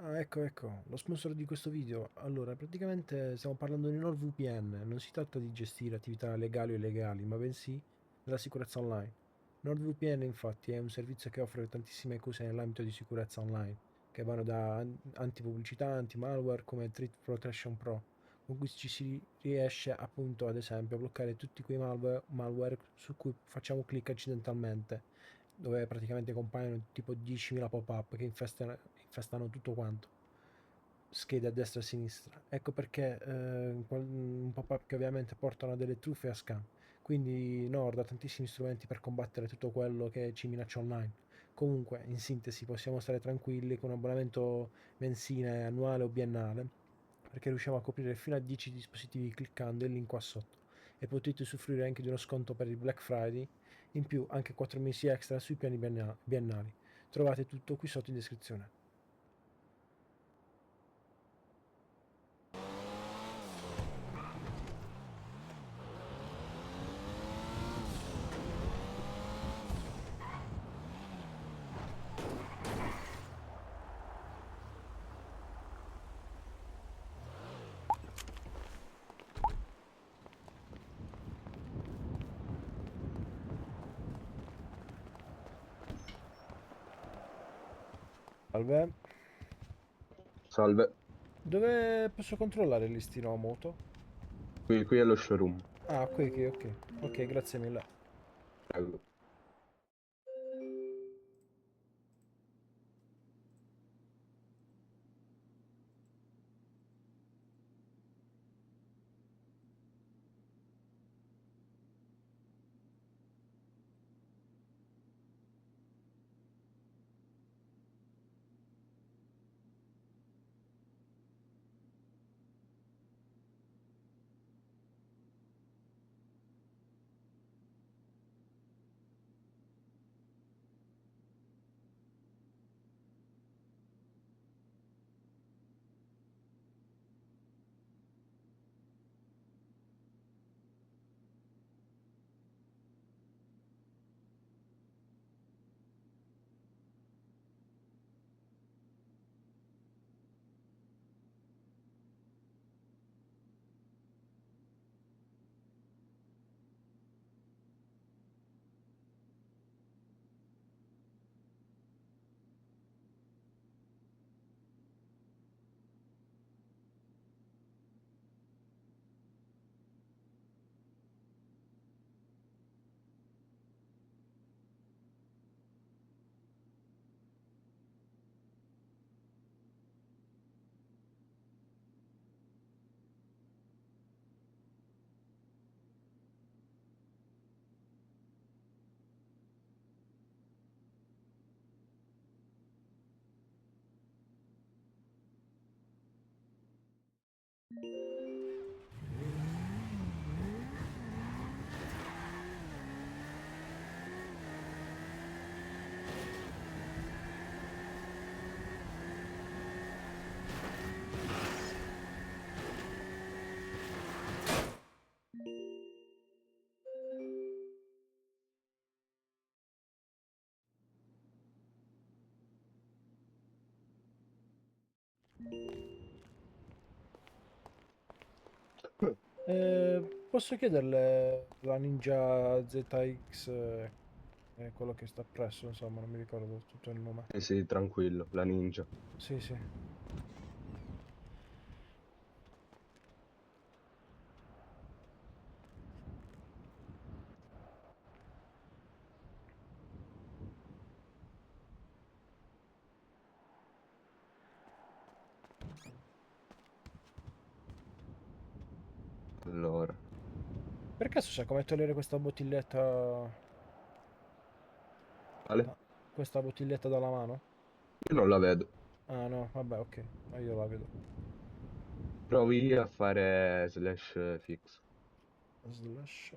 Ah, ecco, lo sponsor di questo video. Allora, praticamente stiamo parlando di NordVPN. Non si tratta di gestire attività legali o illegali, ma bensì della sicurezza online. NordVPN, infatti, è un servizio che offre tantissime cose nell'ambito di sicurezza online, che vanno da anti-pubblicità, anti-malware come Threat Protection Pro, con cui ci si riesce appunto, ad esempio, a bloccare tutti quei malware su cui facciamo clic accidentalmente, dove praticamente compaiono tipo 10.000 pop-up che infestano tutto quanto, schede a destra e a sinistra. Ecco perché un pop-up che ovviamente portano a delle truffe e a scam. Quindi Nord ha tantissimi strumenti per combattere tutto quello che ci minaccia online. Comunque, in sintesi, possiamo stare tranquilli con un abbonamento mensile, annuale o biennale, perché riusciamo a coprire fino a 10 dispositivi cliccando il link qua sotto. E potete usufruire anche di uno sconto per il Black Friday, in più anche 4 mesi extra sui piani biennali. Trovate tutto qui sotto in descrizione. Salve, Salve, dove posso controllare il listino a moto? qui è lo showroom. Ah, qui, ok. Ok, grazie mille. Prego. Posso chiederle la Ninja ZX, quello che sta presso, insomma, non mi ricordo tutto il nome. Sì, tranquillo, la Ninja. Sì, sì. Allora, Per caso sa come togliere questa bottiglietta, vale? questa bottiglietta dalla mano? Io non la vedo. Ah no, vabbè, ok, ma io la vedo. Provi a fare slash fix. Slash.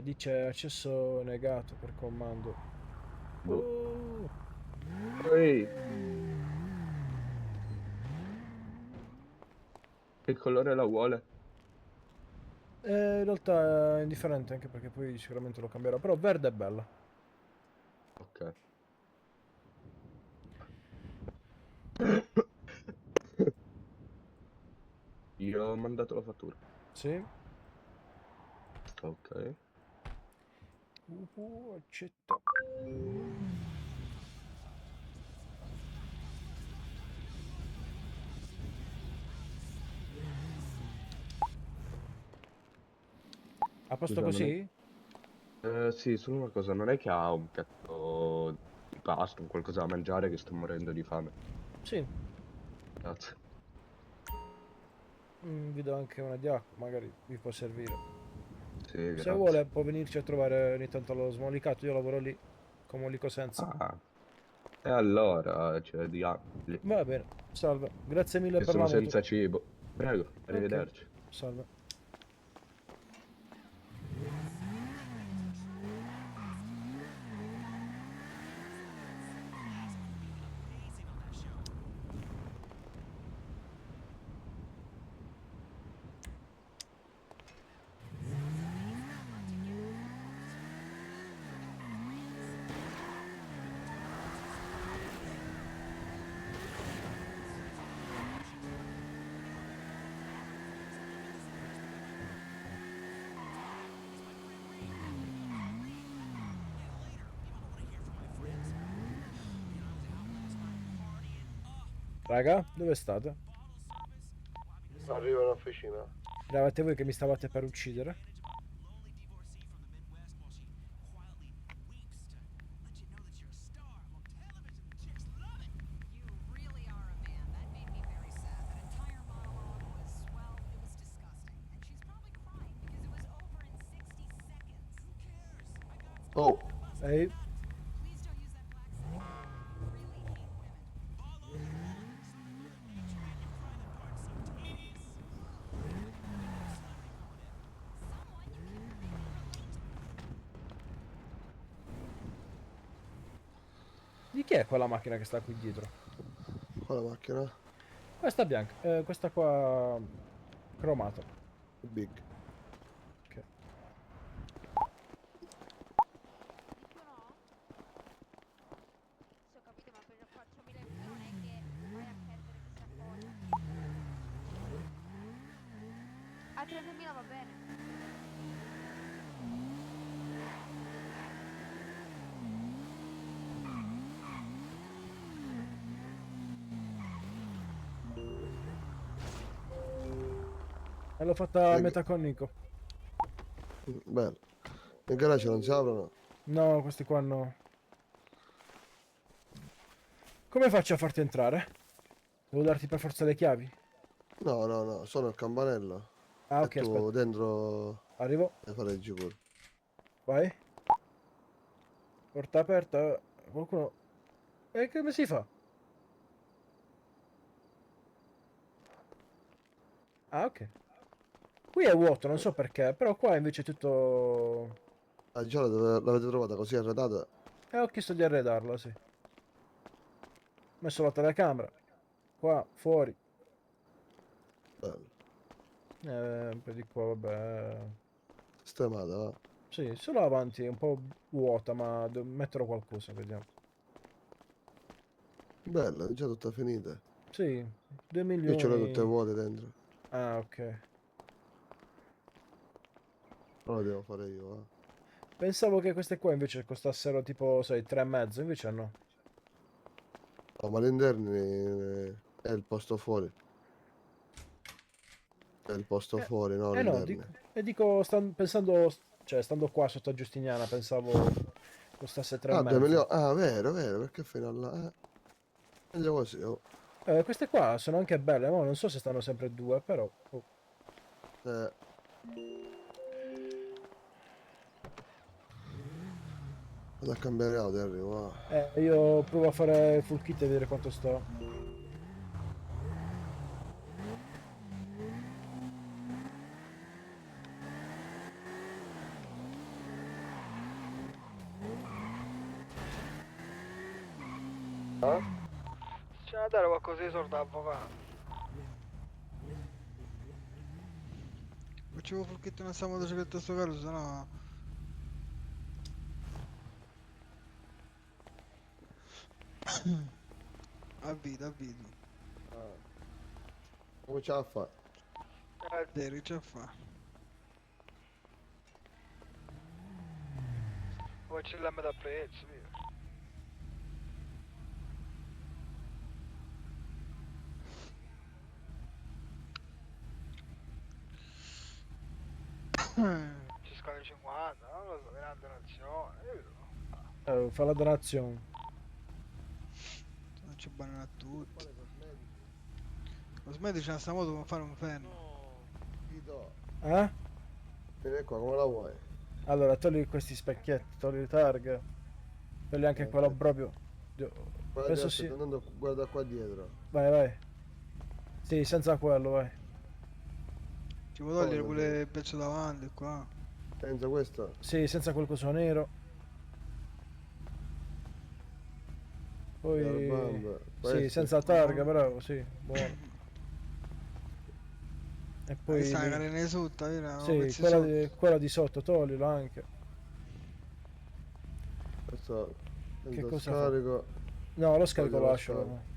Dice accesso negato per comando. Boh. Oh! Poi, che colore la vuole? In realtà è indifferente anche perché poi sicuramente lo cambierò, però verde è bella. Ok. Io ho mandato la fattura. Sì. Ok. Accetto. A posto Scusa, non è... così? Sì, solo una cosa, non è che ha un piatto di pasta, un qualcosa da mangiare che sto morendo di fame. Sì. Grazie. Vi do anche una di acqua, magari vi può servire. Sì, Se grazie. vuole può venirci a trovare ogni tanto allo Smolicato, io lavoro lì, come Molico Senza. Ah, e allora, cioè, di lì. Va bene, salve. Grazie mille Che per sono la moto. senza cibo. Prego, Ok, arrivederci. salve. Raga, dove state? Arriva in officina. Eravate voi che mi stavate per uccidere? You really are a man. That made me very sad. That entire monologue was, well, it was disgusting. And she's probably crying because it was over in 60 seconds. Who cares? I got Oh, Ehi, Please don't use that black setting. You really hate women. Someone you keep thinking di chi è quella macchina che sta qui dietro? quale macchina? Questa bianca, questa qua cromata. Big. Ok. Dico no? Sì, ho capito, ma per 4.000 in più non è che vai a perdere chissà cosa. A 30.000 va bene. E l'ho fatta a Le- metà con Nico. Bello. I garage non si aprono? No, questi qua no. Come faccio a farti entrare? Devo darti per forza le chiavi? No, no, no, sono il campanello. Ah, E ok, tu aspetta. dentro Arrivo. le fareggi pure. Vai. Porta aperta. Qualcuno... E come si fa? Ah, ok. Qui è vuoto, non so perché, però qua invece è tutto... Ah, già l'avete trovata così arredata? Ho chiesto di arredarla, sì. Ho messo la telecamera. Qua, fuori. Bello. Un po' di qua, vabbè. Sistemata, va. Sì, solo avanti è un po' vuota, ma metterò qualcosa, vediamo. Bella, è già tutta finita. Sì, 2 Io ce l'ho tutte milioni. vuote dentro. Ah, ok. Non le devo fare io, va. Pensavo che queste qua invece costassero tipo, sai, 3,5, invece no. Oh, ma all'interno è il posto fuori. È il posto Eh, fuori, no, no, all'interno. dico, pensando, cioè, stando qua sotto a Giustiniana, pensavo costasse Ah, 2 3,5. milioni. Ah, vero, vero, perché fino là? Meglio così, oh. Queste qua sono anche belle, ma non so se stanno sempre due, però... oh. Eh, vado a cambiare auto e arrivo, va. Io provo a fare full kit e vedere quanto sto. C'è da dare qualcosa di soldi all'avvocato. c'avevo forchetto nel sta motocicletta sto carro, sennò... A vita, a vita. Come ce la fa? Vedere che c'è a fa. Poi c'è la metà prezzo, via. Ci scade 50, non lo so, grande nazione, io vedo. Fa la donazione. Non c'è bene a tutti. Cosmetici a sta moto come fare un fermo. Vito, Eh? vieni qua, come la vuoi? Allora, togli questi specchietti, togli le targhe. Togli anche quello proprio. Guarda, Adesso sto sì. andando, guarda qua dietro. Vai, vai. Sì, senza quello, vai. Ci può togliere Come, pure il pezzo davanti qua. Senza questo? Sì, senza quel coso nero. Poi... Bamba, Sì, questo. senza targa, bravo, sì, buono. E Poi poi... sta la lì- carene sotto, vero? Sì, Pezzi quella sotto. quella di sotto, toglilo anche. Questo Che senza cosa fa? scarico. No, lo scarico Togli lo lascialo. scarico. No.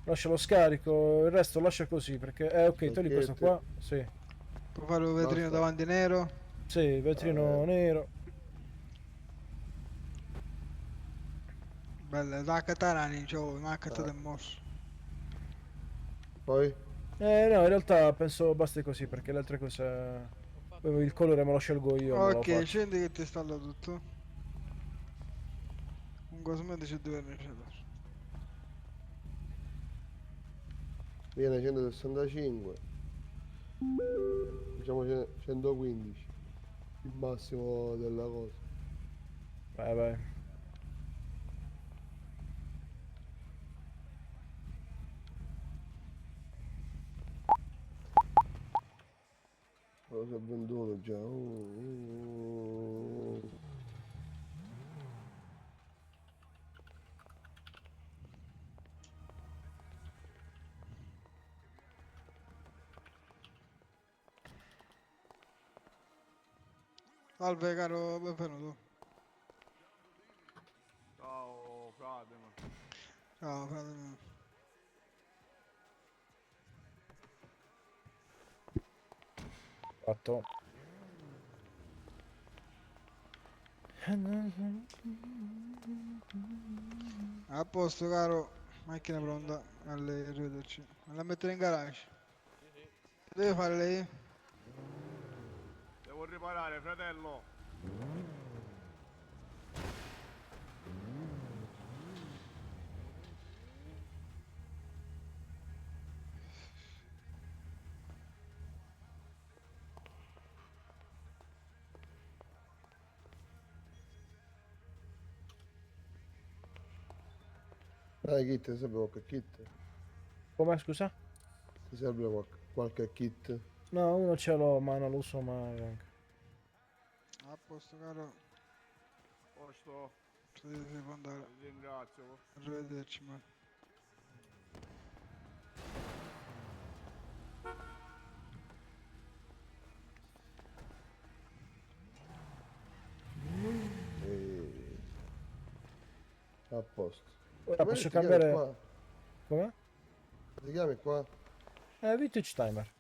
Lascia lo scarico, il resto lascia così, perché... ok, togli questo Specchietti. qua. Sì. Puoi fare il vetrino Basta. davanti nero. Sì, vetrino nero. Bella, da Catarani, c'ho una cattata Ah. e mosso. Poi? No, in realtà penso basti così, perché le altre cose... Poi il colore me lo scelgo io, me lo Ok, faccio. scendi che ti installo tutto. Un cosmetico dove necessario. Viene 165. Diciamo 115. Il massimo della cosa. Vai, vai. Lo so venduto già. Salve caro, benvenuto. Ciao frate, ma Ciao, frate mio. Fatto. A posto caro, macchina pronta. Arrivederci. Me la mettere in garage. Che deve fare lei? devo riparare, fratello. Dai, kit, ti serve qualche kit? Come, scusa? Ti serve qualche kit? No, uno ce l'ho, ma non lo uso mai anche. A posto caro, Posto, si può andare. ti ringrazio. Arrivederci, ma. E... A posto. Ora Come posso ti chiami cambiare... qua? Come? Ti chiami qua? Vintage Timer.